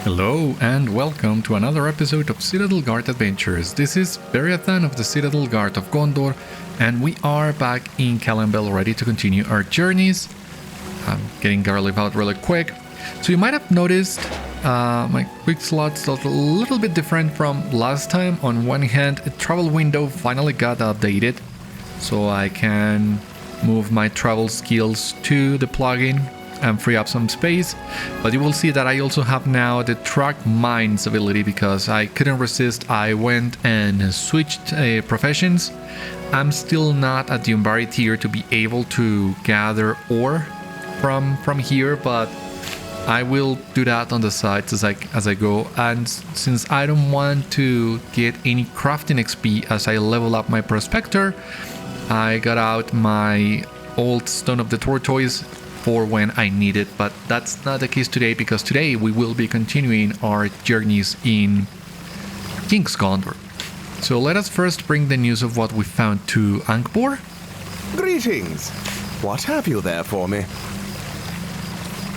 Hello and welcome to another episode of Citadel Guard Adventures. This is Beriathan of the Citadel Guard of Gondor, and we are back in Calembel ready to continue our journeys. I'm getting Garliv out really quick. So you might have noticed my quick slots look a little bit different from last time. On one hand, a travel window finally got updated, so I can move my travel skills to the plugin and free up some space. But you will see that I also have now the track mines ability because I couldn't resist. I went and switched professions. I'm still not at the Umbar tier to be able to gather ore from here, but I will do that on the sides as I go. And since I don't want to get any crafting XP as I level up my prospector, I got out my old Stone of the Tortoise for when I need it, but that's not the case today because today we will be continuing our journeys in King's Gondor. So let us first bring the news of what we found to Umbar. Greetings! What have you there for me?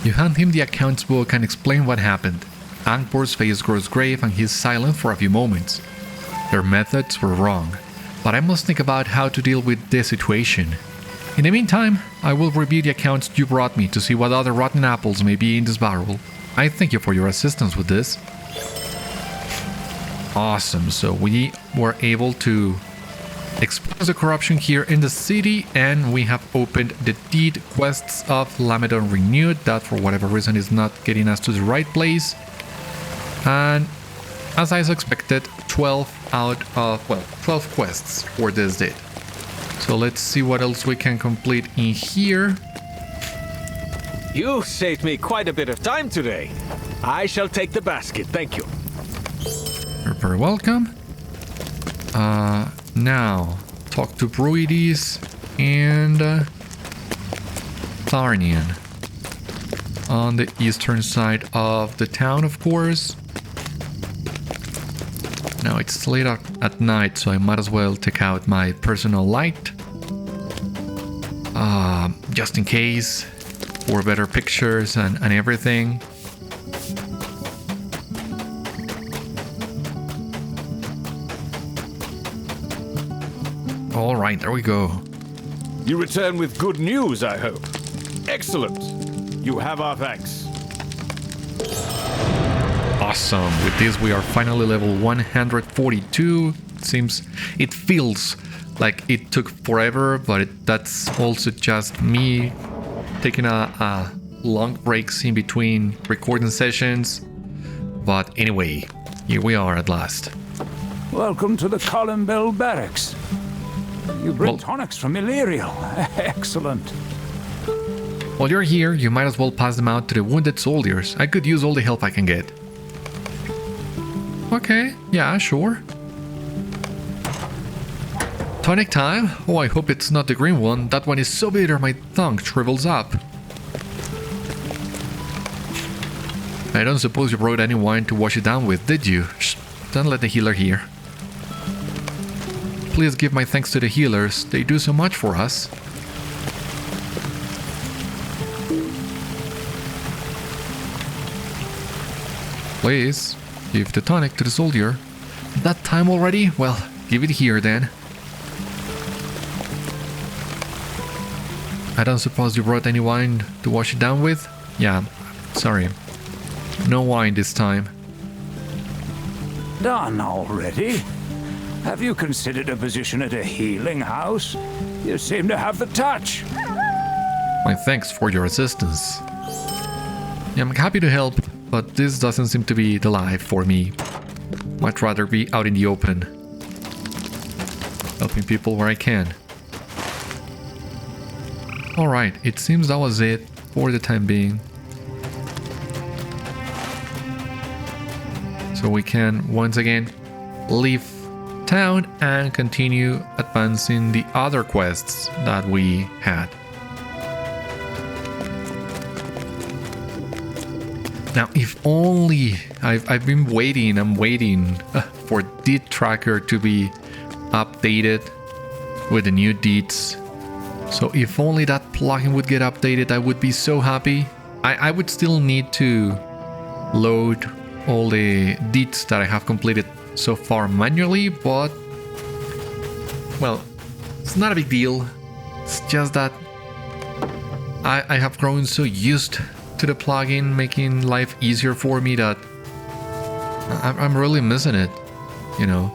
You hand him the accounts book and explain what happened. Umbar's face grows grave and he's silent for a few moments. Their methods were wrong, but I must think about how to deal with this situation. In the meantime, I will review the accounts you brought me to see what other rotten apples may be in this barrel. I thank you for your assistance with this. Awesome, so we were able to expose the corruption here in the city, and we have opened the deed quests of Lamedon Renewed. That for whatever reason is not getting us to the right place. And as I suspected, 12 quests for this deed. So let's see what else we can complete in here. You saved me quite a bit of time today. I shall take the basket, thank you. You're very welcome. Now, talk to Broides and Tharnian on the eastern side of the town, of course. Now it's late at night, so I might as well take out my personal light. Just in case, for better pictures and everything. Alright, there we go. You return with good news, I hope. Excellent. You have our thanks. Awesome. With this, we are finally level 142. It feels like it took forever, but that's also just me taking a long breaks in between recording sessions. But anyway, here we are at last. Welcome to the Calembel barracks. You bring tonics from Illyrial. Excellent. While you're here, you might as well pass them out to the wounded soldiers. I could use all the help I can get. Okay, yeah, sure. Tonic time? Oh, I hope it's not the green one. That one is so bitter my tongue shrivels up. I don't suppose you brought any wine to wash it down with, did you? Shh, don't let the healer hear. Please give my thanks to the healers. They do so much for us. Please, give the tonic to the soldier. That time already? Well, give it here then. I don't suppose you brought any wine to wash it down with? Yeah, sorry. No wine this time. Done already? Have you considered a position at a healing house? You seem to have the touch. My thanks for your assistance. Yeah, I'm happy to help, but this doesn't seem to be the life for me. Much rather be out in the open, helping people where I can. Alright, it seems that was it for the time being. So we can once again leave town and continue advancing the other quests that we had. Now, if only I've been waiting, I'm waiting for deed tracker to be updated with the new deeds. So if only that plugin would get updated, I would be so happy. I would still need to load all the deeds that I have completed so far manually, but well, it's not a big deal. It's just that I have grown so used to the plugin making life easier for me that I'm really missing it, you know.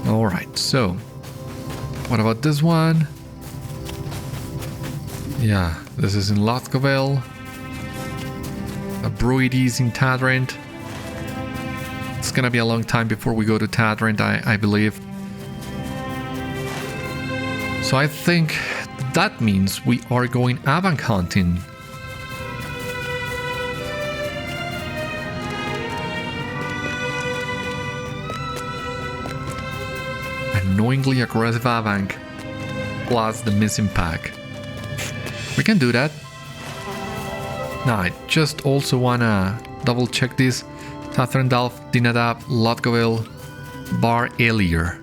Alright, so what about this one? Yeah, this is in Lothgobel. A Bruid is in Tathrend. It's gonna be a long time before we go to Tathrend, I believe. So I think that means we are going Avant hunting. Annoyingly aggressive Avant plus the missing pack. We can do that. Now I just also wanna double check this. Tathrendalf, Dínadab, Lothgobel, Bar Elir.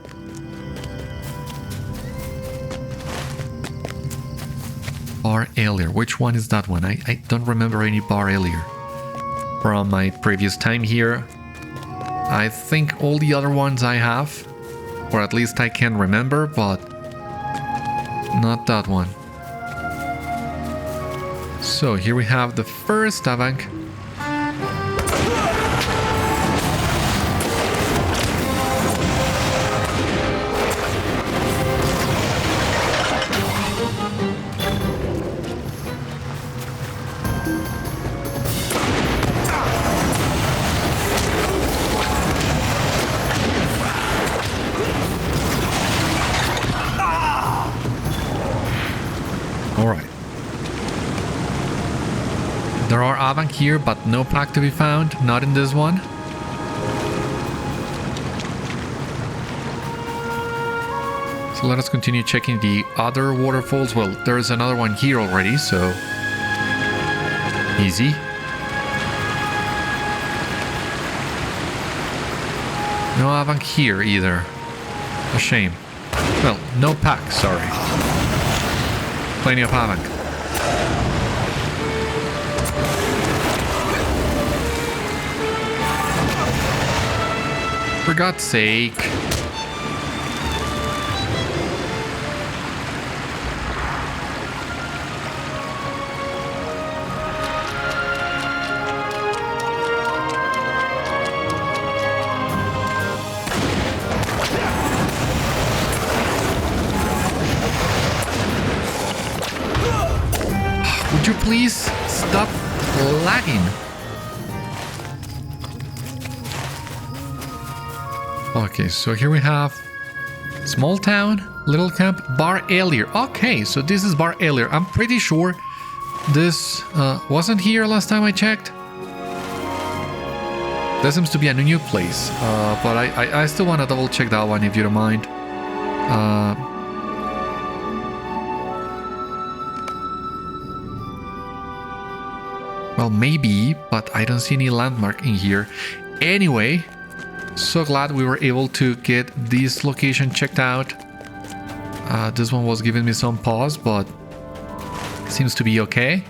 Bar Elir. Which one is that one? I don't remember any Bar Elir from my previous time here. I think all the other ones I have, or at least I can remember, but not that one. So here we have the first Avant. There are Avant here, but no pack to be found, not in this one. So let us continue checking the other waterfalls. Well, there's another one here already, so easy. No Avant here either. A shame. Well, no pack, sorry. Plenty of Avant. For God's sake. Would you please stop lagging? Okay, so here we have small town, little camp, Bar Elir. Okay, so this is Bar Elir. I'm pretty sure this wasn't here last time I checked. There seems to be a new place, but I still want to double check that one if you don't mind. Well, maybe, but I don't see any landmark in here. Anyway, so glad we were able to get this location checked out. This one was giving me some pause, but seems to be okay.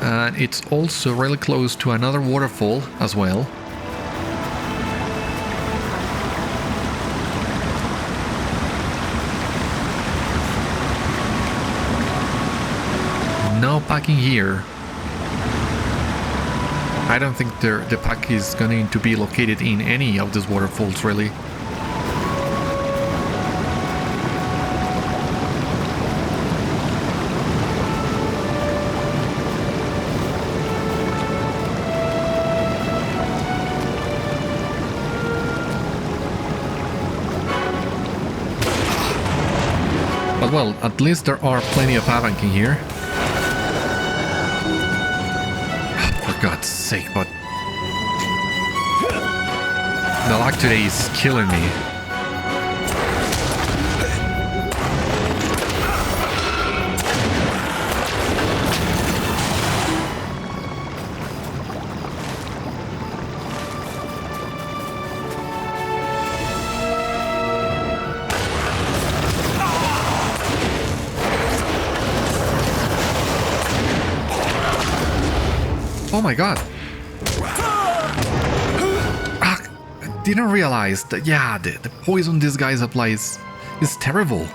And it's also really close to another waterfall as well. No packing here. I don't think the pack is going to be located in any of these waterfalls, really. But well, at least there are plenty of Avant in here. For God's sake, but the lag today is killing me. Oh my god. Ah, I didn't realize that, yeah, the poison this guy applies is terrible.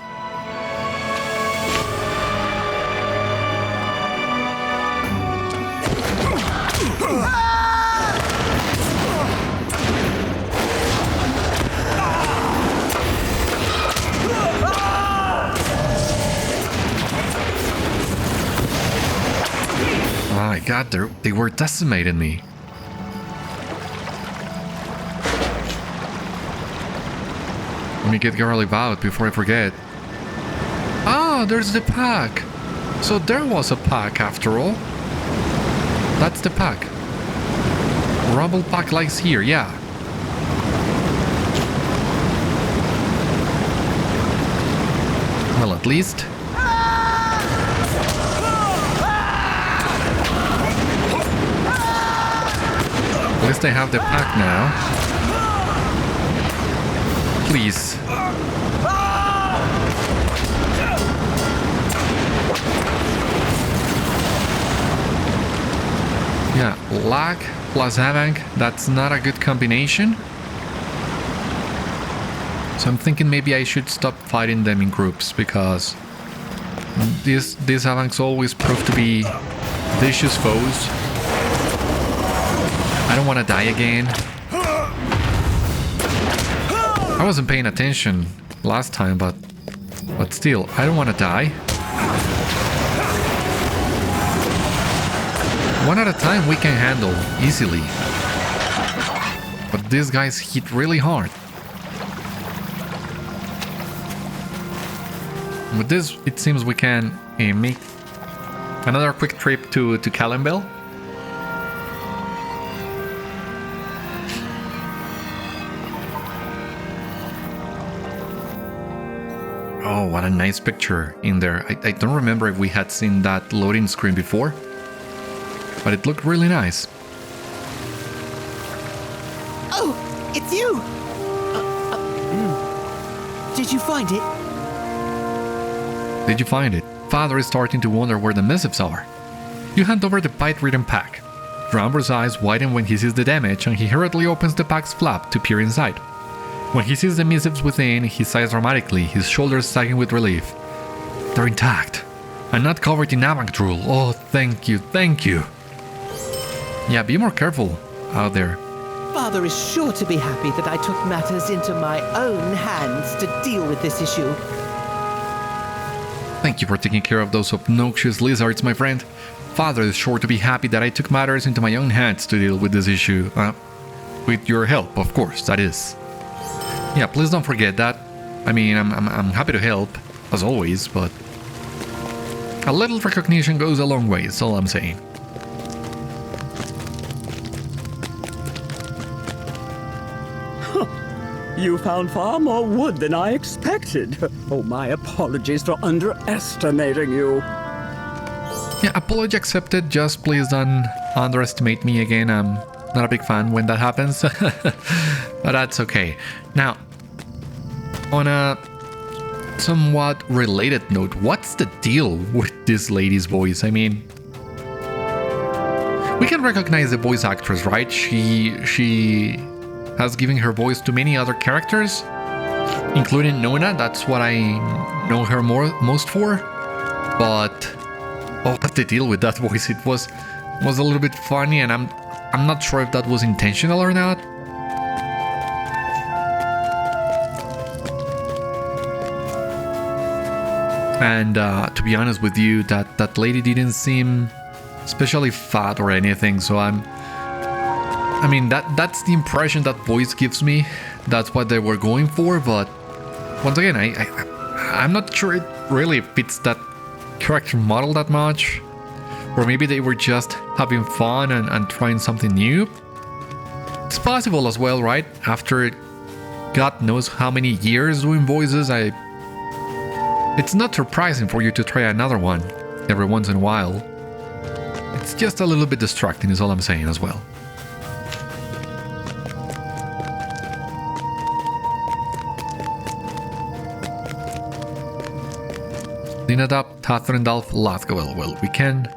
My god, they were decimating me. Let me get Garlic out before I forget. Ah, there's the pack. So there was a pack after all. That's the pack. Rumble pack lies here, yeah. Well, at least... At least I have the pack now. Please. Yeah, lag plus Havang, that's not a good combination. So I'm thinking maybe I should stop fighting them in groups, because these Havangs always prove to be vicious foes. I don't want to die again. I wasn't paying attention last time, but still, I don't want to die. One at a time we can handle easily. But these guys hit really hard. With this, it seems we can make another quick trip to Calembel. Oh, what a nice picture in there. I don't remember if we had seen that loading screen before, but it looked really nice. Oh, it's you! Did you find it? Did you find it? Father is starting to wonder where the missives are. You hand over the bite-ridden pack. Drambor's eyes widen when he sees the damage, and he hurriedly opens the pack's flap to peer inside. When he sees the missives within, he sighs dramatically, his shoulders sagging with relief. They're intact, and not covered in Avang drool. Oh, thank you, thank you. Yeah, be more careful out there. Father is sure to be happy that I took matters into my own hands to deal with this issue. Thank you for taking care of those obnoxious lizards, my friend. Father is sure to be happy that I took matters into my own hands to deal with this issue. With your help, of course, that is. Yeah, please don't forget that. I mean, I'm happy to help, as always, but a little recognition goes a long way, is all I'm saying. You found far more wood than I expected. Oh, my apologies for underestimating you. Yeah, apology accepted. Just please don't underestimate me again. I'm not a big fan when that happens. But that's okay. Now, on a somewhat related note, what's the deal with this lady's voice? I mean, we can recognize the voice actress, right? She has given her voice to many other characters, including Nona. That's what I know her most for. But oh, what's the deal with that voice? It was a little bit funny, and I'm not sure if that was intentional or not. And to be honest with you, that lady didn't seem especially fat or anything, so I mean, that's the impression that voice gives me. That's what they were going for, but once again, I'm not sure it really fits that character model that much. Or maybe they were just having fun and trying something new. It's possible as well, right? After God knows how many years doing voices, it's not surprising for you to try another one every once in a while. It's just a little bit distracting is all I'm saying as well. Dínadab, Tathrendalf, Lothgobel. Well, we can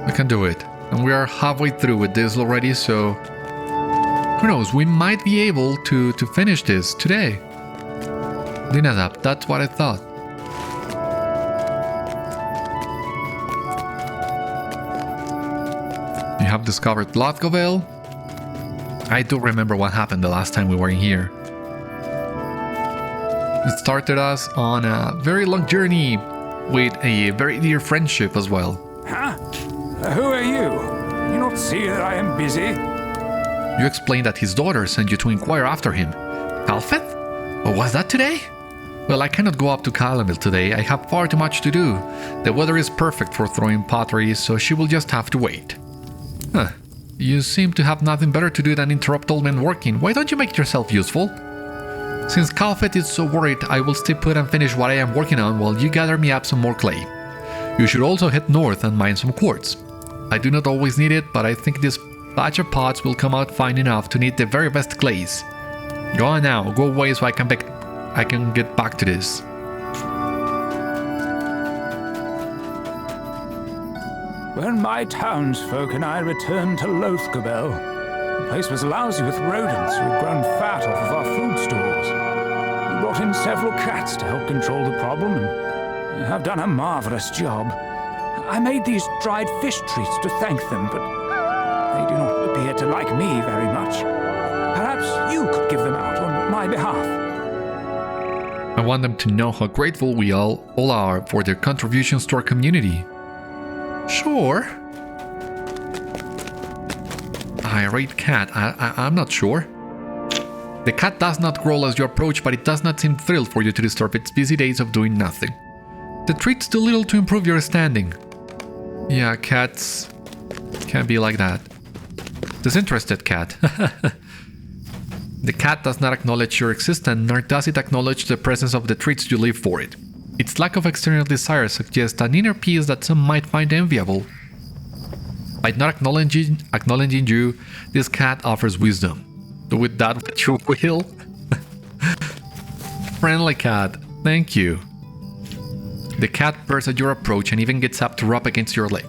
We can do it. And we are halfway through with this already, so... Who knows, we might be able to finish this today. Dínadab, that's what I thought. You have discovered Lothgobel. I do remember what happened the last time we were in here. It started us on a very long journey with a very dear friendship as well. Huh? Who are you? You not see that I am busy? You explained that his daughter sent you to inquire after him. Calfeth? Or was that today? Well, I cannot go up to Calembel today. I have far too much to do. The weather is perfect for throwing pottery, so she will just have to wait. Huh. You seem to have nothing better to do than interrupt old men working. Why don't you make yourself useful? Since Calfeth is so worried, I will stay put and finish what I am working on while you gather me up some more clay. You should also head north and mine some quartz. I do not always need it, but I think this batch of pots will come out fine enough to need the very best clays. Go on now, go away so I can get back to this. When my townsfolk and I returned to Lothgobel, the place was lousy with rodents who had grown fat off of our food stores. We brought in several cats to help control the problem and have done a marvelous job. I made these dried fish treats to thank them, but they do not appear to like me very much. Perhaps you could give them out on my behalf. I want them to know how grateful we all are for their contributions to our community. Sure. Irate cat, I'm not sure. The cat does not growl as you approach, but it does not seem thrilled for you to disturb its busy days of doing nothing. The treat's too little to improve your standing. Yeah, cats can be like that. Disinterested cat. The cat does not acknowledge your existence, nor does it acknowledge the presence of the treats you leave for it. Its lack of external desire suggests an inner peace that some might find enviable. By not acknowledging you, this cat offers wisdom. Do with that what you will. Friendly cat, thank you. The cat purrs at your approach and even gets up to rub against your leg.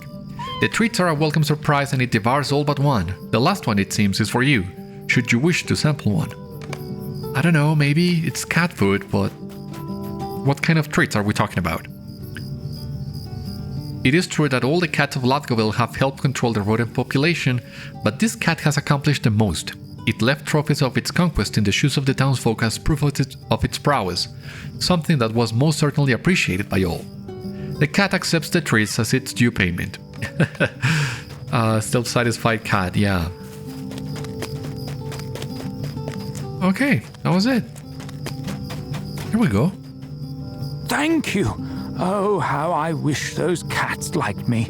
The treats are a welcome surprise and it devours all but one. The last one, it seems, is for you, should you wish to sample one. I don't know, maybe it's cat food, but what kind of treats are we talking about? It is true that all the cats of Lothgobel have helped control the rodent population, but this cat has accomplished the most. It left trophies of its conquest in the shoes of the townsfolk as proof of its prowess, something that was most certainly appreciated by all. The cat accepts the treats as its due payment. Still satisfied cat, yeah. Okay, that was it. Here we go. Thank you. Oh, how I wish those cats liked me.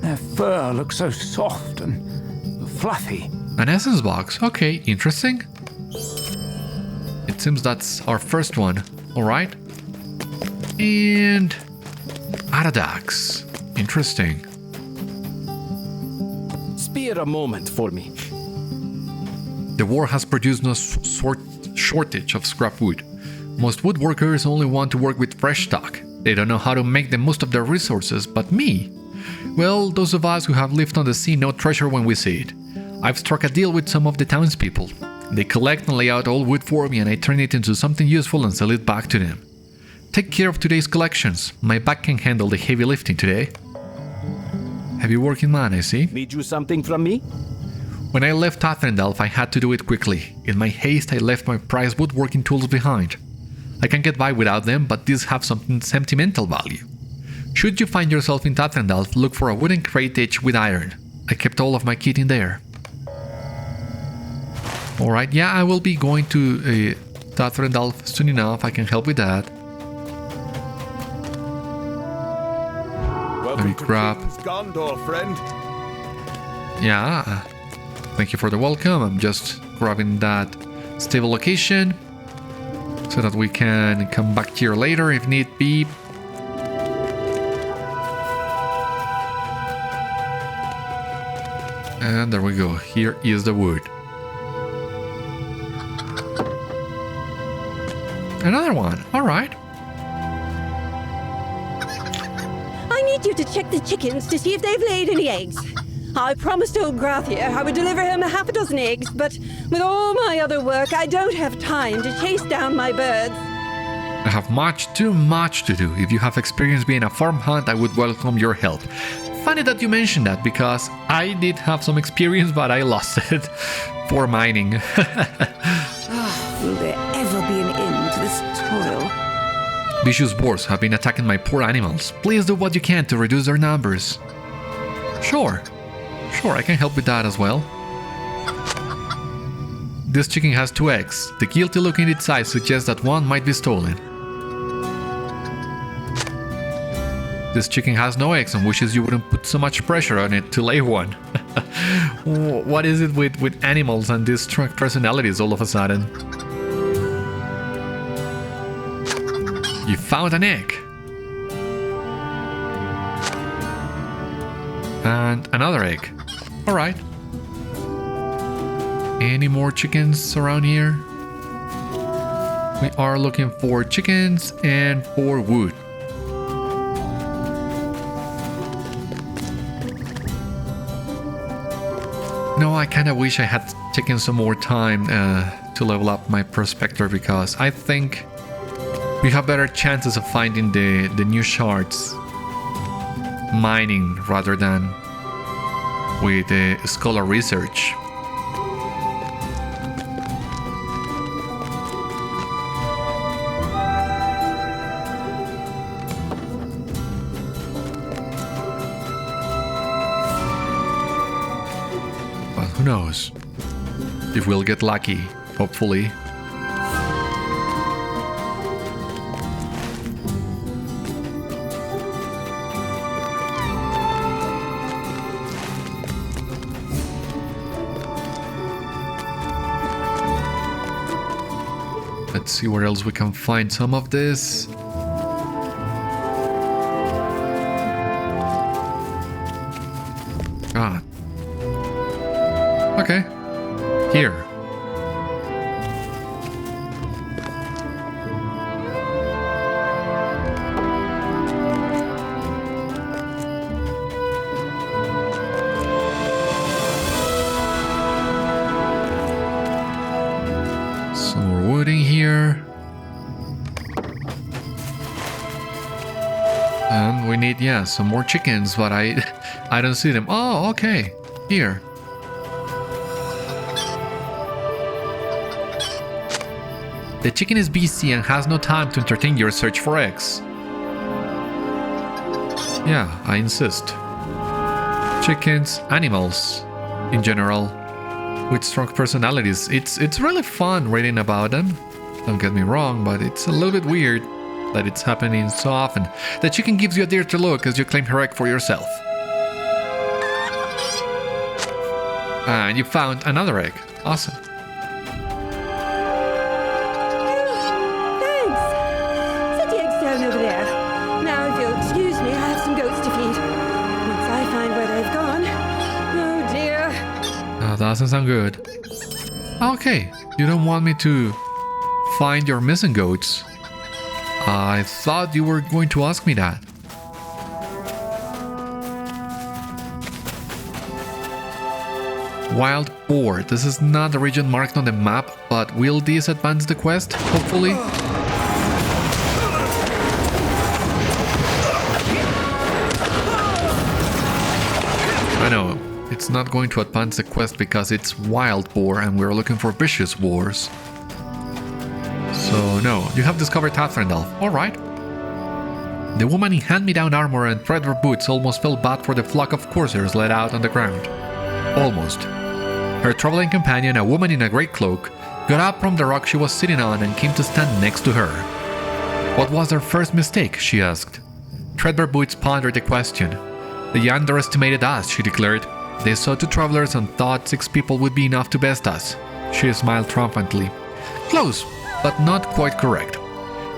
Their fur looks so soft and fluffy. An essence box. Okay, interesting. It seems that's our first one. Alright. And Aradax. Interesting. Spare a moment for me. The war has produced no shortage of scrap wood. Most woodworkers only want to work with fresh stock. They don't know how to make the most of their resources, but me? Well, those of us who have lived on the sea know treasure when we see it. I've struck a deal with some of the townspeople. They collect and lay out all wood for me and I turn it into something useful and sell it back to them. Take care of today's collections. My back can handle the heavy lifting today. Heavy working man, I see. Need you something from me? When I left Tathrendalf, I had to do it quickly. In my haste, I left my prized woodworking tools behind. I can get by without them, but these have something sentimental value. Should you find yourself in Tathrendalf, look for a wooden crate edged with iron. I kept all of my kit in there. Alright, yeah, I will be going to Tathrendalf soon enough. I can help with that. Let me grab... Gondor, friend. Yeah, thank you for the welcome. I'm just grabbing that stable location so that we can come back here later if need be. And there we go. Here is the wood. Another one. All right. I need need you to check the chickens to see if they've laid any eggs. I promised old Grathia I would deliver him half a dozen eggs, but with all my other work, I don't have time to chase down my birds. I have too much to do. If you have experience being a farm hand, I would welcome your help. Funny that you mentioned that, because I did have some experience, but I lost it for mining. Will there ever be an end to this toil? Vicious boars have been attacking my poor animals. Please do what you can to reduce their numbers. Sure, I can help with that as well. This chicken has 2 eggs. The guilty look in its eyes suggests that one might be stolen. This chicken has no eggs and wishes you wouldn't put so much pressure on it to lay one. What is it with animals and these strong personalities all of a sudden? You found an egg. And another egg. Alright. Any more chickens around here? We are looking for chickens and for wood. No, I kind of wish I had taken some more time to level up my prospector, because I think we have better chances of finding the new shards mining rather than with the scholar research. But who knows if we'll get lucky, hopefully. Let's see where else we can find some of this. Ah. Okay. Here. Some more wood in here. And we need, yeah, some more chickens, but I don't see them. Oh, okay. Here. The chicken is busy and has no time to entertain your search for eggs. Yeah, I insist. Chickens, animals, in general, with strong personalities. It's really fun reading about them. Don't get me wrong, but it's a little bit weird that it's happening so often. The chicken gives you a dear to look as you claim her egg for yourself. And you found another egg. Awesome. Over there. Now, if you'll excuse me, I have some goats to feed. Once I find where they've gone. Oh dear. That doesn't sound good. Okay, you don't want me to find your missing goats. I thought you were going to ask me that. Wild boar. This is not the region marked on the map, but will this advance the quest, hopefully? I know, it's not going to advance the quest because it's wild boar and we're looking for vicious boars. So no, you have discovered Tathrendalf, alright. The woman in hand-me-down armor and threadbare boots almost felt bad for the flock of corsairs let out on the ground. Almost. Her traveling companion, a woman in a grey cloak, got up from the rock she was sitting on and came to stand next to her. What was their first mistake, she asked. Threadbare boots pondered the question. They underestimated us, she declared. They saw 2 travelers and thought 6 people would be enough to best us. She smiled triumphantly. Close, but not quite correct.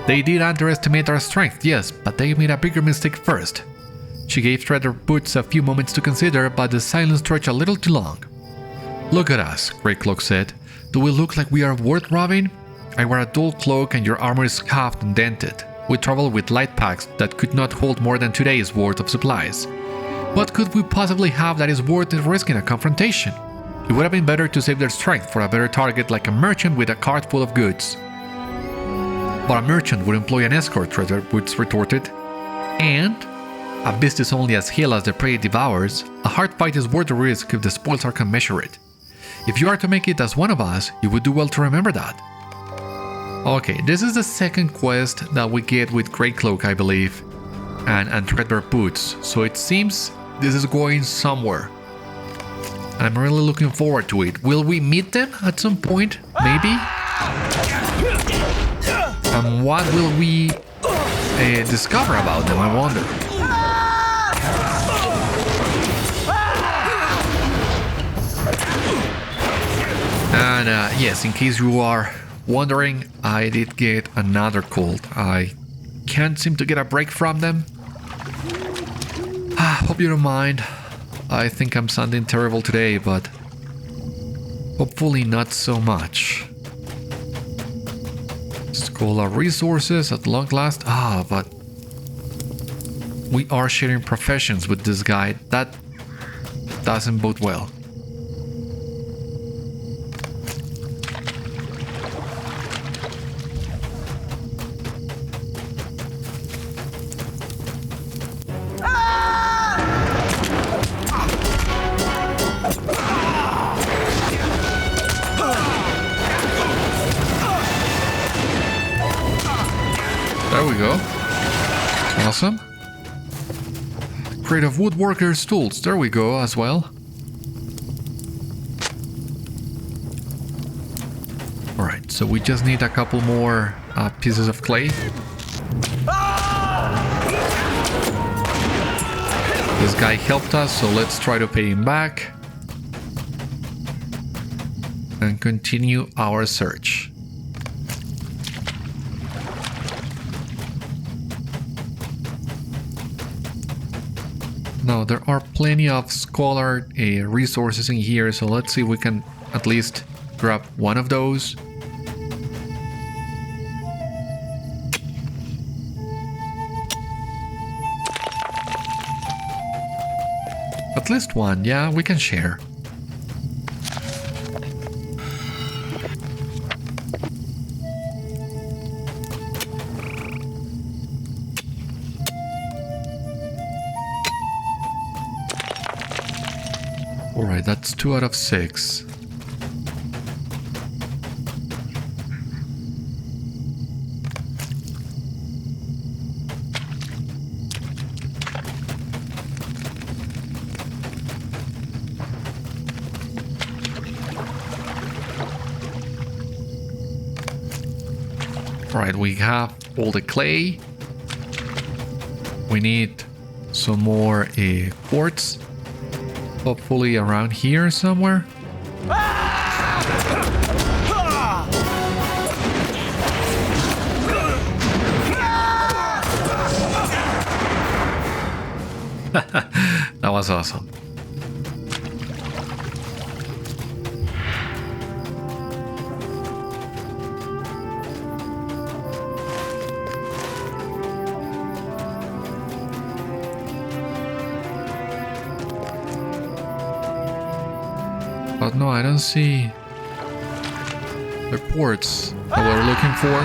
They did underestimate our strength, yes, but they made a bigger mistake first. She gave Threadbare Boots a few moments to consider, but the silence stretched a little too long. Look at us, Greycloak said. Do we look like we are worth robbing? I wear a dull cloak and your armor is scuffed and dented. We traveled with light packs that could not hold more than 2 days' worth of supplies. What could we possibly have that is worth risking a confrontation? It would have been better to save their strength for a better target like a merchant with a cart full of goods. But a merchant would employ an escort, Woods retorted. And a beast is only as hale as the prey it devours. A hard fight is worth the risk if the spoils are commensurate. If you are to make it as one of us, you would do well to remember that. Okay, this is the second quest that we get with Great Cloak, I believe, and Threadbare Boots, so it seems this is going somewhere. I'm really looking forward to it. Will we meet them at some point? Maybe? And what will we discover about them, I wonder? And yes, in case you are wondering, I did get another cold. I can't seem to get a break from them. Hope you don't mind. I think I'm sounding terrible today, but hopefully not so much. Scholar resources at long last. But we are sharing professions with this guy. That doesn't bode well. There we go. Awesome. Creative woodworker's tools. There we go as well. Alright, so we just need a couple more pieces of clay. This guy helped us, so let's try to pay him back. And continue our search. Now, there are plenty of scholar resources in here, so let's see if we can at least grab one of those. At least one, yeah, we can share. Alright, that's 2 out of 6. Alright, we have all the clay. We need some more quartz. Hopefully around here somewhere. That was awesome. But no, I don't see the quartz that we're looking for.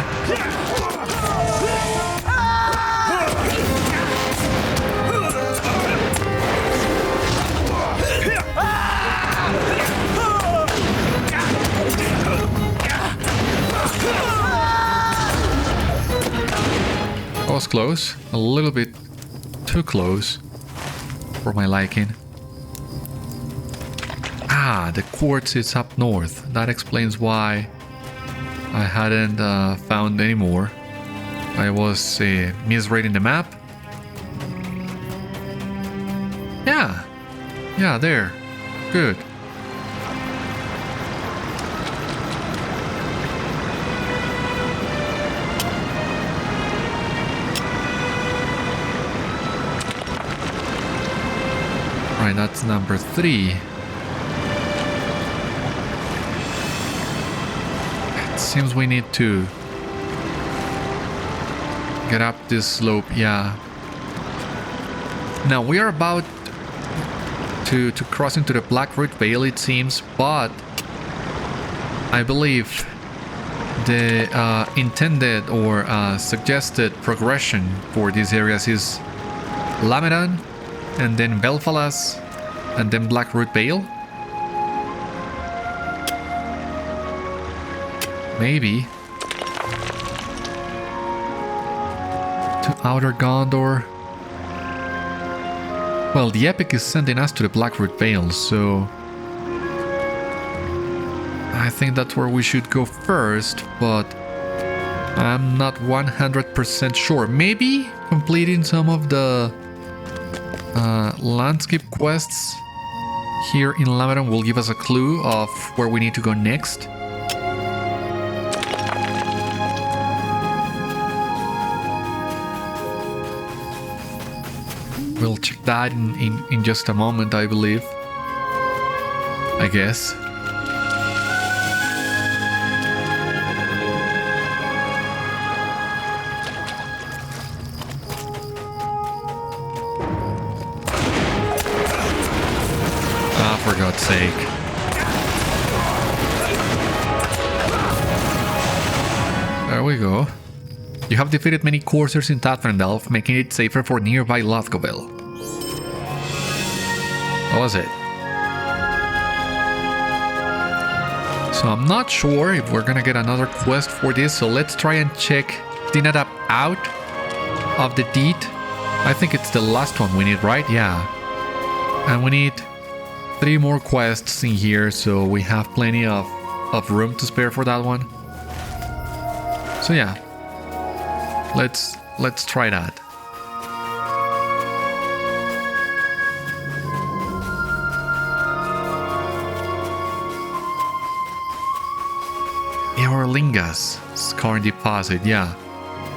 That was close, a little bit too close for my liking. The quartz is up north. That explains why I hadn't found any more. I was misreading the map. Yeah, there. Good. Right, that's number 3. Seems we need to get up this slope, yeah. Now we are about to cross into the Blackroot Vale, it seems, but I believe the intended or suggested progression for these areas is Lamedan, and then Belfalas, and then Blackroot Vale. Maybe. To Outer Gondor. Well, the Epic is sending us to the Blackroot Vale, so I think that's where we should go first, but I'm not 100% sure. Maybe completing some of the landscape quests here in Lamedan will give us a clue of where we need to go next. We'll check that in just a moment, I believe. I guess. Ah, for God's sake. There we go. You have defeated many coursers in Tathrendalf, making it safer for nearby Lothgobel. That was it. So I'm not sure if we're gonna get another quest for this, so let's try and check Dínadab out of the deed. I think it's the last one we need, right? Yeah. And we need 3 more quests in here, so we have plenty of room to spare for that one. So yeah. Let's try that. Eorlingas Scar Deposit, yeah.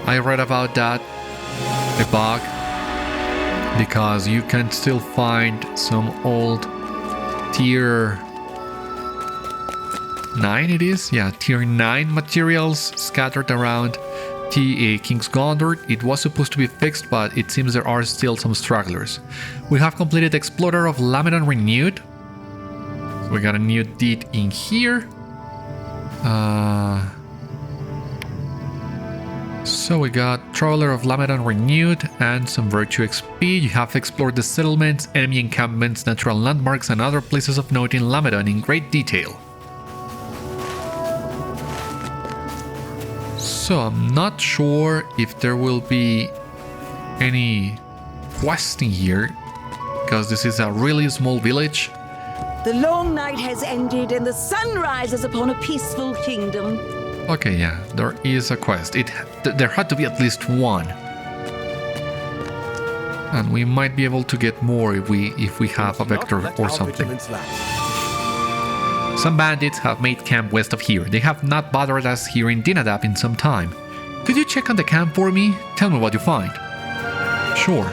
I read about that, the bug, because you can still find some old tier 9 it is? Yeah, tier 9 materials scattered around King's Gondor. It was supposed to be fixed, but it seems there are still some stragglers. We have completed Explorer of Lamedan Renewed. So we got a new deed in here. So we got Traveler of Lamedan Renewed and some Virtue XP. You have explored the settlements, enemy encampments, natural landmarks, and other places of note in Lamedan in great detail. So I'm not sure if there will be any quest in here, because this is a really small village. The long night has ended and the sun rises upon a peaceful kingdom. Okay, yeah, there is a quest. There had to be at least one. And we might be able to get more if we have a vector or something. Some bandits have made camp west of here. They have not bothered us here in Dínadab in some time. Could you check on the camp for me? Tell me what you find. Sure.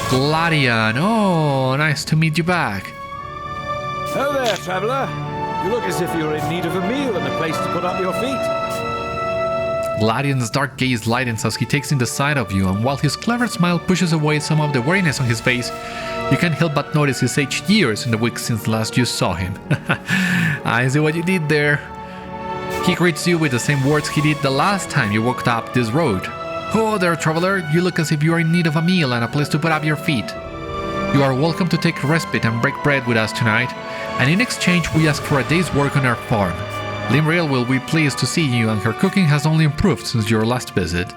Gladion, oh, nice to meet you back. Hello there, traveller. You look as if you're in need of a meal and a place to put up your feet. Gladion's dark gaze lightens as he takes in the sight of you, and while his clever smile pushes away some of the weariness on his face, you can't help but notice his aged years in the weeks since last you saw him. I see what you did there. He greets you with the same words he did the last time you walked up this road. Oh there, traveler, you look as if you are in need of a meal and a place to put up your feet. You are welcome to take respite and break bread with us tonight, and in exchange we ask for a day's work on our farm. Limriel will be pleased to see you, and her cooking has only improved since your last visit.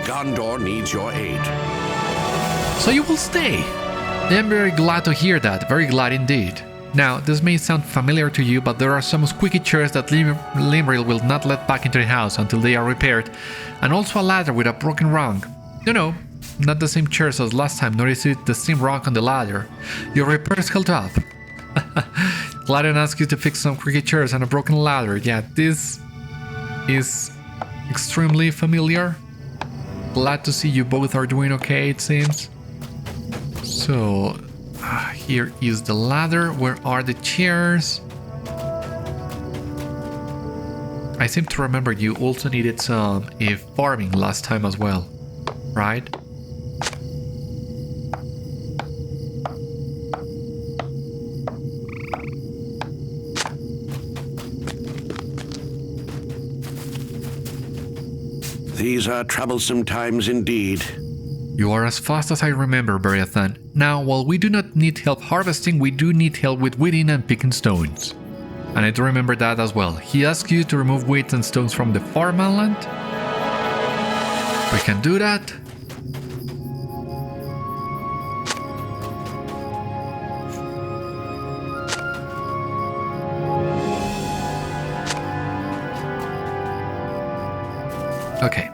Gondor needs your aid. So you will stay? I am very glad to hear that, very glad indeed. Now, this may sound familiar to you, but there are some squeaky chairs that Limriel will not let back into the house until they are repaired, and also a ladder with a broken rung. No, not the same chairs as last time, nor is it the same rung on the ladder. Your repairs held up. Gladion asked you to fix some creaky chairs and a broken ladder. Yeah, this is extremely familiar. Glad to see you both are doing okay, it seems. So, here is the ladder. Where are the chairs? I seem to remember you also needed some farming last time as well, right? These are troublesome times indeed. You are as fast as I remember, Beriathan. Now, while we do not need help harvesting, we do need help with weeding and picking stones. And I do remember that as well. He asked you to remove weeds and stones from the farmland. We can do that. Okay.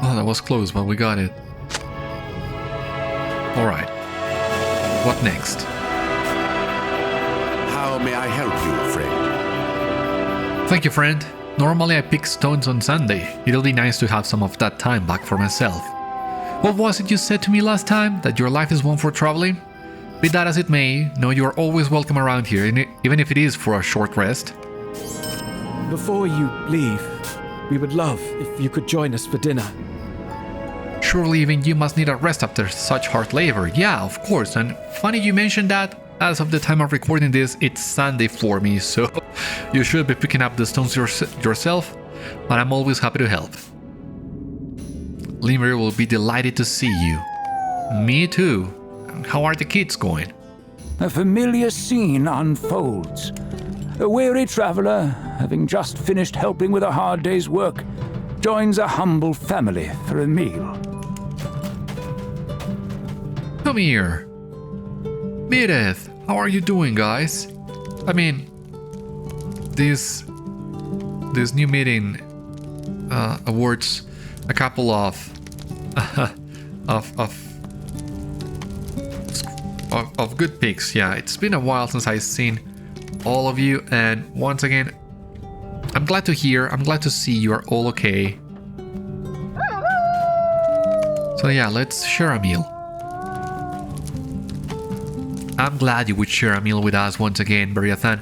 Oh, that was close, but we got it. Alright. What next? How may I help you, friend? Thank you, friend. Normally I pick stones on Sunday. It'll be nice to have some of that time back for myself. What was it you said to me last time? That your life is one for traveling? Be that as it may, know you are always welcome around here, even if it is for a short rest. Before you leave, we would love if you could join us for dinner. Surely even you must need a rest after such hard labor. Yeah, of course. And funny you mentioned that. As of the time of recording this, it's Sunday for me, so you should be picking up the stones yourself, but I'm always happy to help. Limerick will be delighted to see you. Me too. How are the kids going? A familiar scene unfolds. A weary traveler, having just finished helping with a hard day's work, joins a humble family for a meal. Come here. Mireth, how are you doing, guys? I mean, this new meeting awards a couple of good picks. Yeah, it's been a while since I've seen all of you, and once again, I'm glad to hear. I'm glad to see you are all okay. So yeah, let's share a meal. I'm glad you would share a meal with us once again, Beriathan.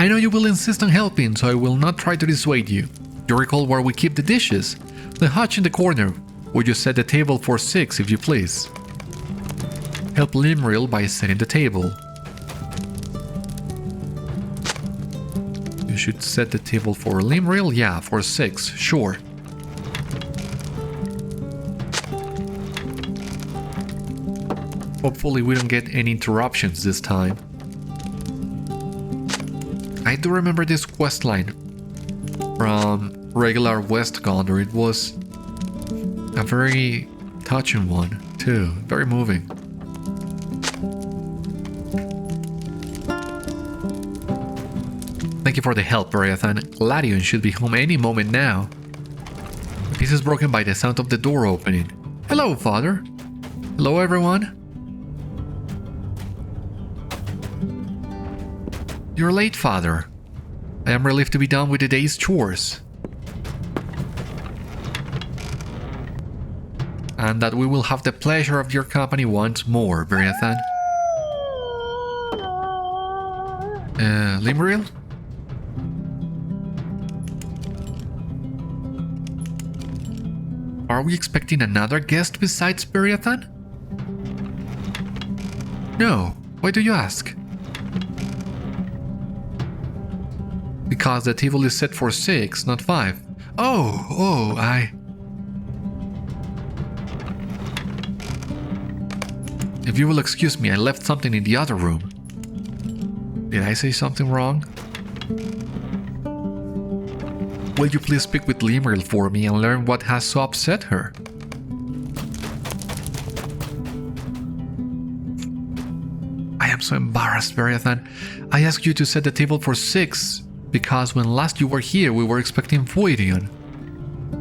I know you will insist on helping, so I will not try to dissuade you. You recall where we keep the dishes? The hutch in the corner. Would you set the table for 6, if you please? Help Limril by setting the table. You should set the table for Limril? Yeah, for 6, sure. Hopefully we don't get any interruptions this time. I do remember this questline from regular West Gondor. It was a very touching one too, very moving. Thank you for the help, Beriathan. Gladion should be home any moment now. The piece is broken by the sound of the door opening. Hello, Father. Hello, everyone. You're late, Father. I am relieved to be done with the day's chores. And that we will have the pleasure of your company once more, Beriathan. Limril? Are we expecting another guest besides Beriathan? No. Why do you ask? Because the table is set for 6, not 5. If you will excuse me, I left something in the other room. Did I say something wrong? Will you please speak with Limril for me and learn what has so upset her? I am so embarrassed, Beriathan. I asked you to set the table for 6 because when last you were here, we were expecting Voidion.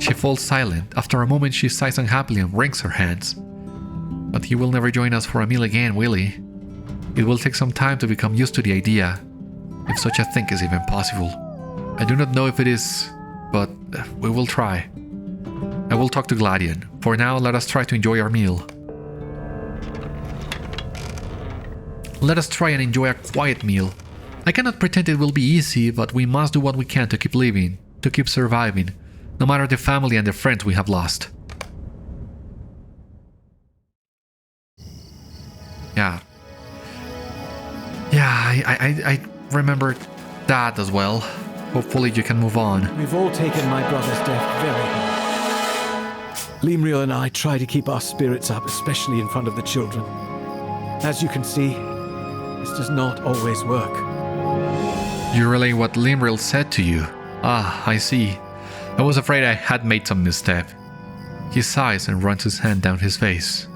She falls silent. After a moment, she sighs unhappily and wrings her hands. But he will never join us for a meal again, will he? It will take some time to become used to the idea, if such a thing is even possible. I do not know if it is, but we will try. I will talk to Gladion. For now, let us try to enjoy our meal. Let us try and enjoy a quiet meal. I cannot pretend it will be easy, but we must do what we can to keep living, to keep surviving, no matter the family and the friends we have lost. I remember that as well. Hopefully you can move on. We've all taken my brother's death very hard. Limriel and I try to keep our spirits up, especially in front of the children. As you can see, this does not always work. You relay what Limriel said to you. Ah, I see. I was afraid I had made some misstep. He sighs and runs his hand down his face.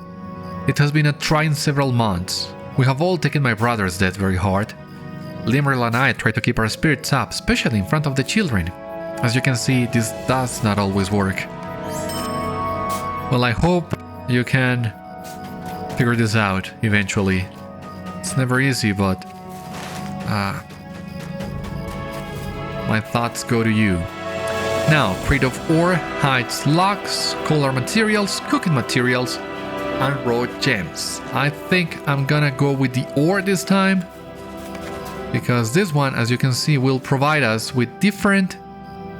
It has been a trying several months. We have all taken my brother's death very hard. Limriel and I try to keep our spirits up, especially in front of the children. As you can see, this does not always work. Well, I hope you can figure this out eventually. It's never easy, but my thoughts go to you. Now, crate of ore, hides, logs, color materials, cooking materials, and raw gems. I think I'm gonna go with the ore this time, because this one, as you can see, will provide us with different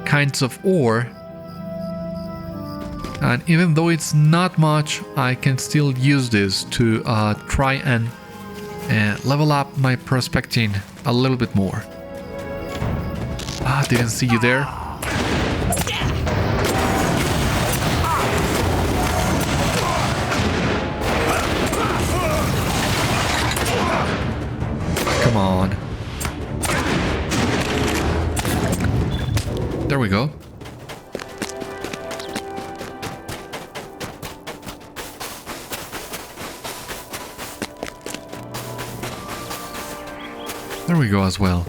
kinds of ore. And even though it's not much, I can still use this to try and level up my prospecting a little bit more. Ah, didn't see you there. Come on. There we go. There we go as well.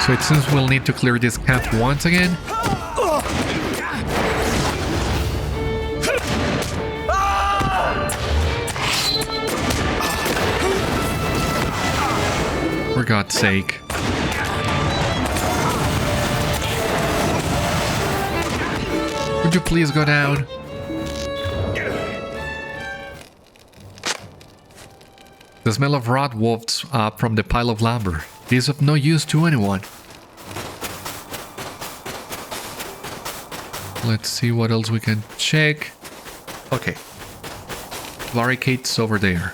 So it seems we'll need to clear this camp once again. For God's sake. Would you please go down? The smell of rot wafts up from the pile of lumber. It is of no use to anyone. Let's see what else we can check. Okay. Barricades over there.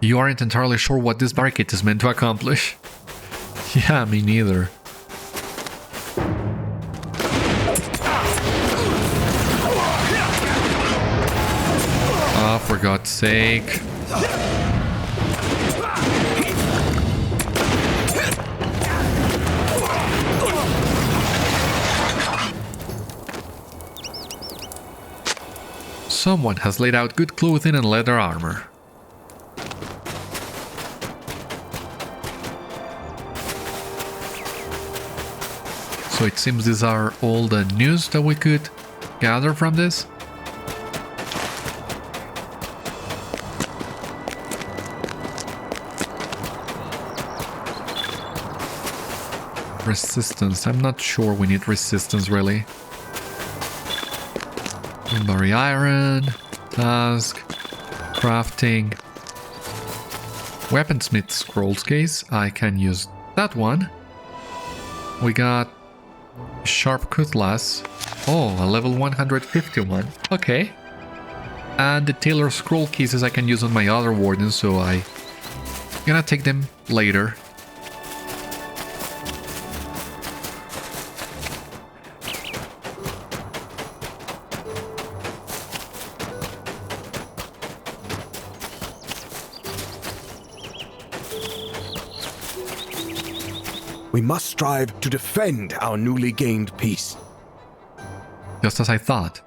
You aren't entirely sure what this barricade is meant to accomplish. Yeah, me neither. Ah, for God's sake. Someone has laid out good clothing and leather armor. So it seems these are all the news that we could gather from this. Resistance. I'm not sure we need resistance really. Umbar iron, task, crafting, weaponsmith scrolls case. I can use that one. We got sharp cutlass. Oh, a level 151. Okay. And the tailor scroll cases I can use on my other Warden, so I'm gonna take them later. We must strive to defend our newly gained peace. Just as I thought.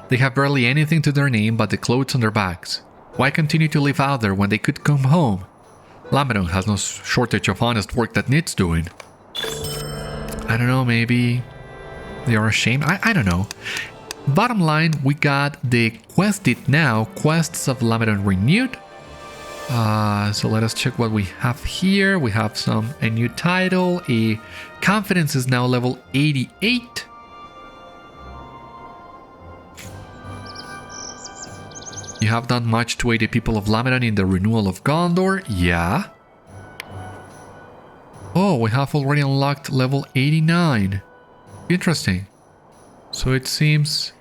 They have barely anything to their name but the clothes on their backs. Why continue to live out there when they could come home? Lamedon has no shortage of honest work that needs doing. I don't know, maybe they are ashamed. I don't know. Bottom line, we got the quest it now, Quests of Lamedon Renewed. So let us check what we have here. We have a new title. A confidence is now level 88. You have done much to aid the people of Lamedon in the renewal of Gondor. Yeah. Oh, we have already unlocked level 89. Interesting. So it seems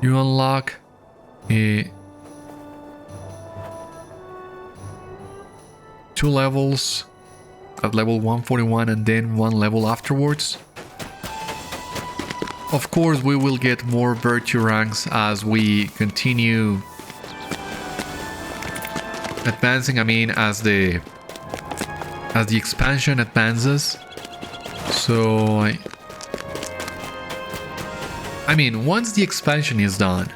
you unlock a 2 levels at level 141 and then 1 level afterwards. Of course, we will get more virtue ranks as we continue advancing. I mean, as the expansion advances. So I mean, once the expansion is done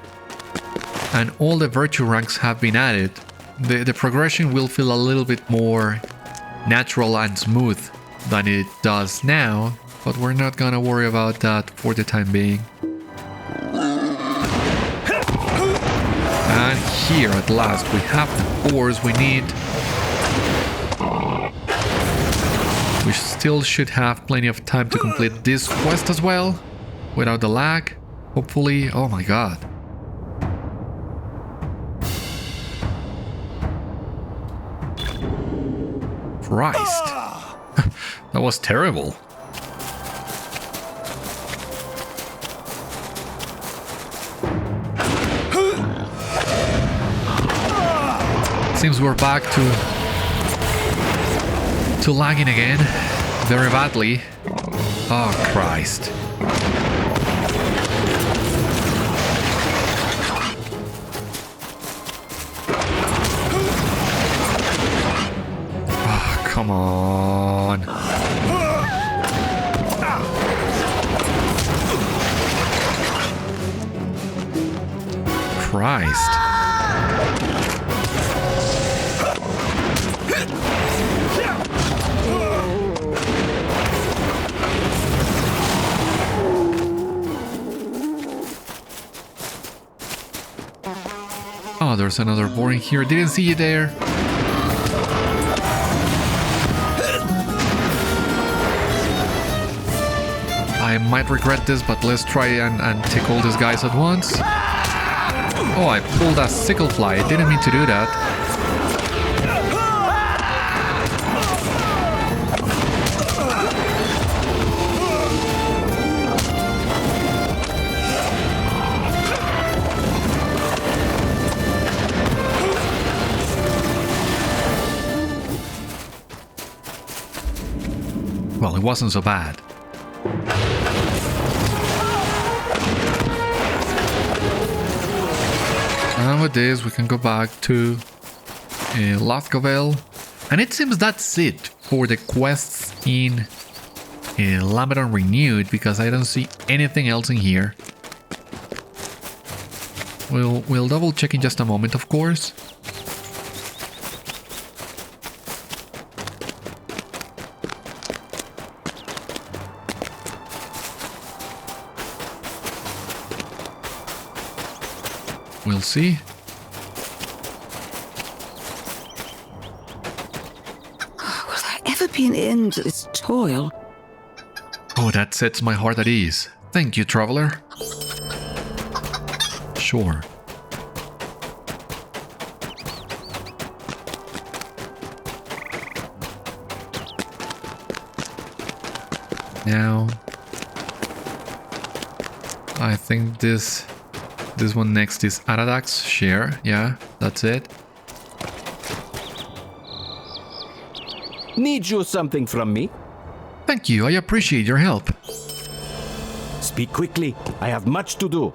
and all the virtue ranks have been added, the progression will feel a little bit more natural and smooth than it does now, but we're not gonna worry about that for the time being. And here at last we have the ores we need. We still should have plenty of time to complete this quest as well, without the lag, hopefully. Oh my god. Christ. That was terrible. Seems we're back to lagging again, very badly. Oh Christ. Oh, come on. Christ. Oh, there's another boring here. Didn't see you there. I might regret this, but let's try and take all these guys at once. Oh, I pulled a sickle fly. I didn't mean to do that. Well, it wasn't so bad. And with this, we can go back to Lothgobel. And it seems that's it for the quests in Lamedon Renewed, because I don't see anything else in here. We'll double check in just a moment, of course. We'll see. Will there ever be an end to this toil? Oh, that sets my heart at ease. Thank you, traveler. Sure. Now, I think this one next is Aradak's share. Yeah, that's it. Need you something from me? Thank you, I appreciate your help. Speak quickly. I have much to do.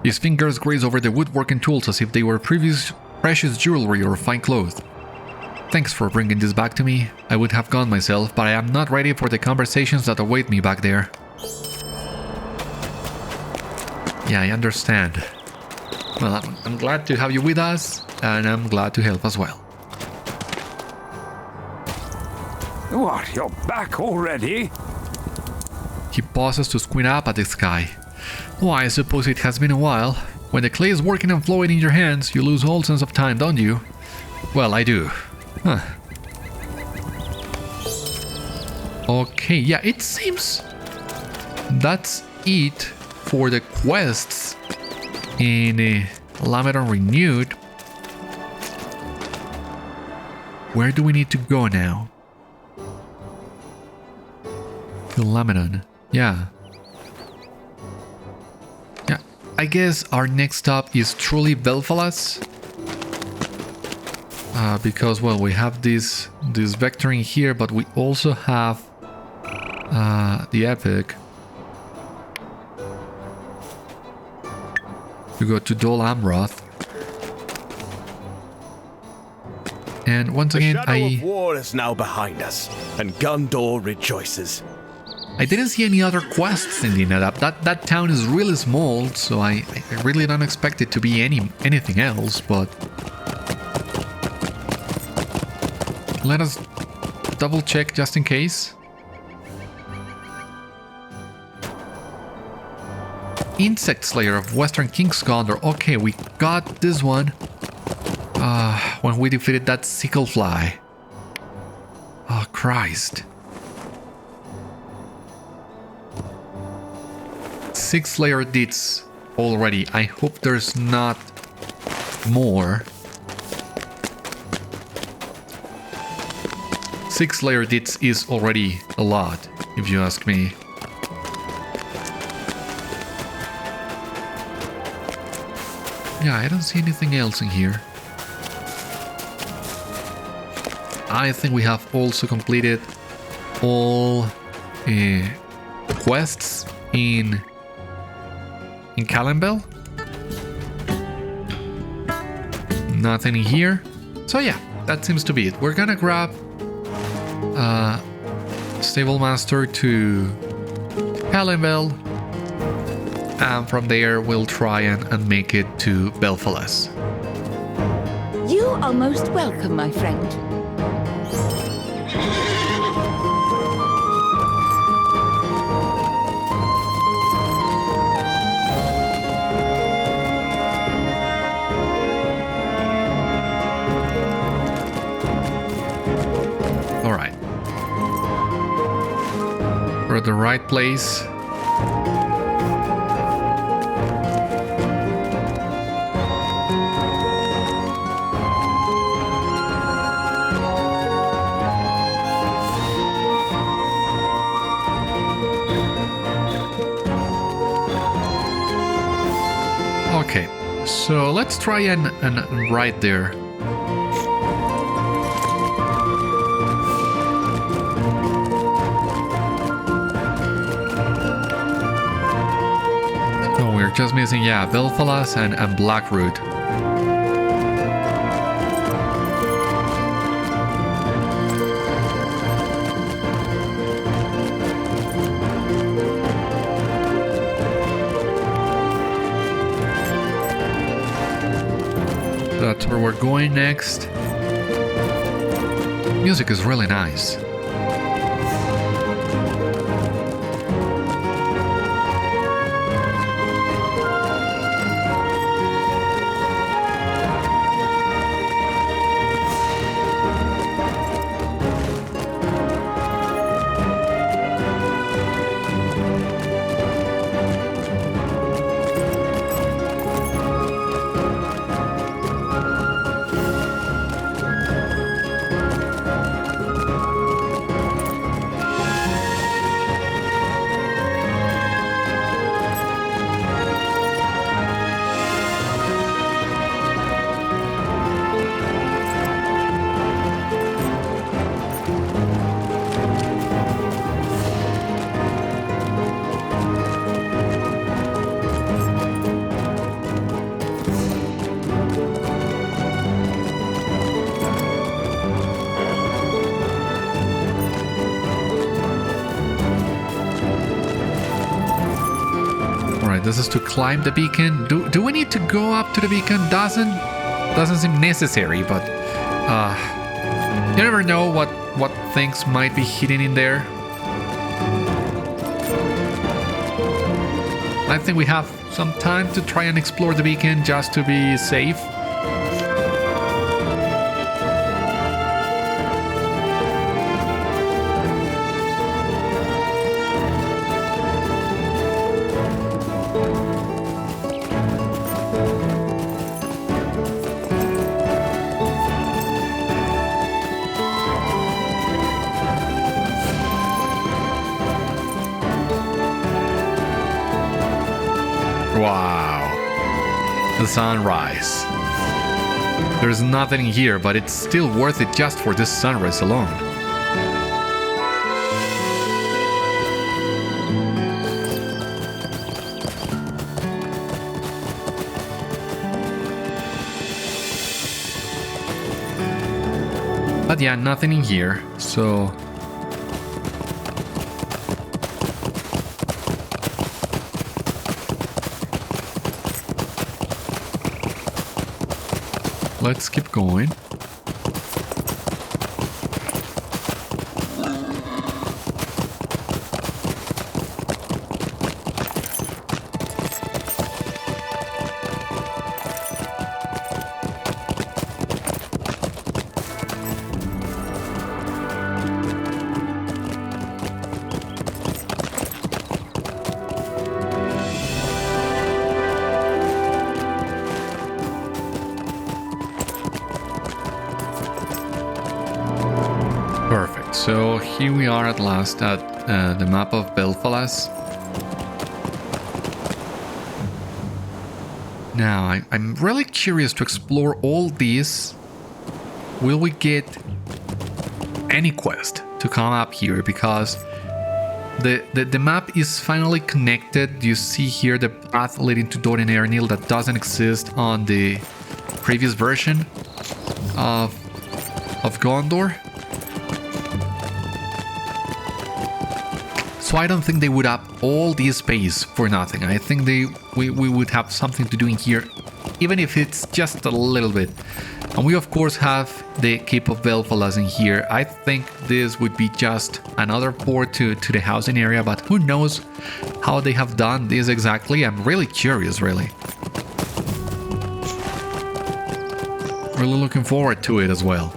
His fingers graze over the woodworking tools as if they were previous precious jewelry or fine clothes. Thanks for bringing this back to me. I would have gone myself, but I am not ready for the conversations that await me back there. Yeah, I understand. Well, I'm glad to have you with us, and I'm glad to help as well. What, you're back already? He pauses to squint up at the sky. Oh, I suppose it has been a while. When the clay is working and flowing in your hands, you lose all sense of time, don't you? Well, I do. Huh. Okay, yeah, it seems that's it for the quests in Lameron Renewed. Where do we need to go now? To Lameron. Yeah. Yeah, I guess our next stop is truly Belfalas. Because, well, we have this vectoring here, but we also have the epic. We go to Dol Amroth. And once again, the shadow of war is now behind us, and Gondor rejoices. I didn't see any other quests in Dínadab. That town is really small, so I really don't expect it to be anything else, but let us double check just in case. Insect Slayer of Western King's Gondor. Okay, we got this one when we defeated that sickle fly. Oh, Christ. 6 Slayer deeds already. I hope there's not more. 6 Slayer deeds is already a lot, if you ask me. Yeah, I don't see anything else in here. I think we have also completed all quests in Calembel. Nothing in here. So yeah, that seems to be it. We're gonna grab Stable Master to Calembel, and from there we'll try and make it to Belfalas. You are most welcome, my friend. Alright. We're at the right place. Okay, so let's try and ride there. So we're just missing, yeah, Belfalas and Blackroot. That's where we're going next. Music is really nice. This is to climb the beacon. Do we need to go up to the beacon? Doesn't seem necessary, but you never know what things might be hidden in there. I think we have some time to try and explore the beacon just to be safe. Wow, the sunrise. There's nothing here, but it's still worth it just for this sunrise alone. But yeah, nothing in here, so... let's keep going. Perfect. So here we are at last at the map of Belfalas. Now, I'm really curious to explore all these. Will we get any quest to come up here? Because the map is finally connected. You see here the path leading to Dor and Ernil that doesn't exist on the previous version of Gondor. So I don't think they would up all this space for nothing. I think we would have something to do in here, even if it's just a little bit. And we of course have the Cape of Belfalas in here. I think this would be just another port to the housing area, but who knows how they have done this exactly. I'm really curious, really. Really looking forward to it as well.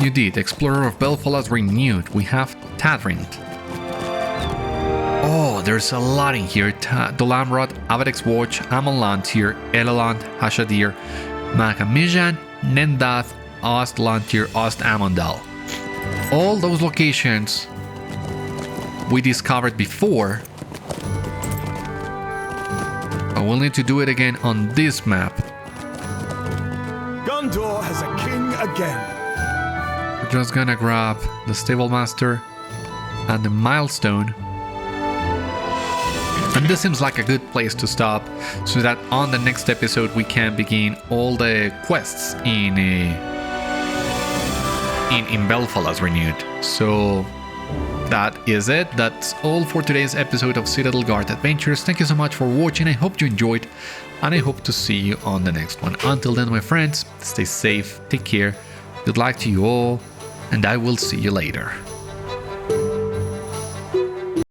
You did. Explorer of Belfalas renewed. We have Tathrendalf. Oh, there's a lot in here. Dolamrod, Avadek's Watch, Amonlantir, Eleland, Hashadir, Makamijan, Nendath, Ostlantir, Amondal. All those locations we discovered before. But we'll need to do it again on this map. Gondor has a king again. We're just gonna grab the Stable Master and the Milestone. And this seems like a good place to stop, so that on the next episode we can begin all the quests in Belfalas renewed. So that is it. That's all for today's episode of Citadel Guard Adventures. Thank you so much for watching. I hope you enjoyed, and I hope to see you on the next one. Until then, my friends, stay safe, take care, good luck to you all, and I will see you later.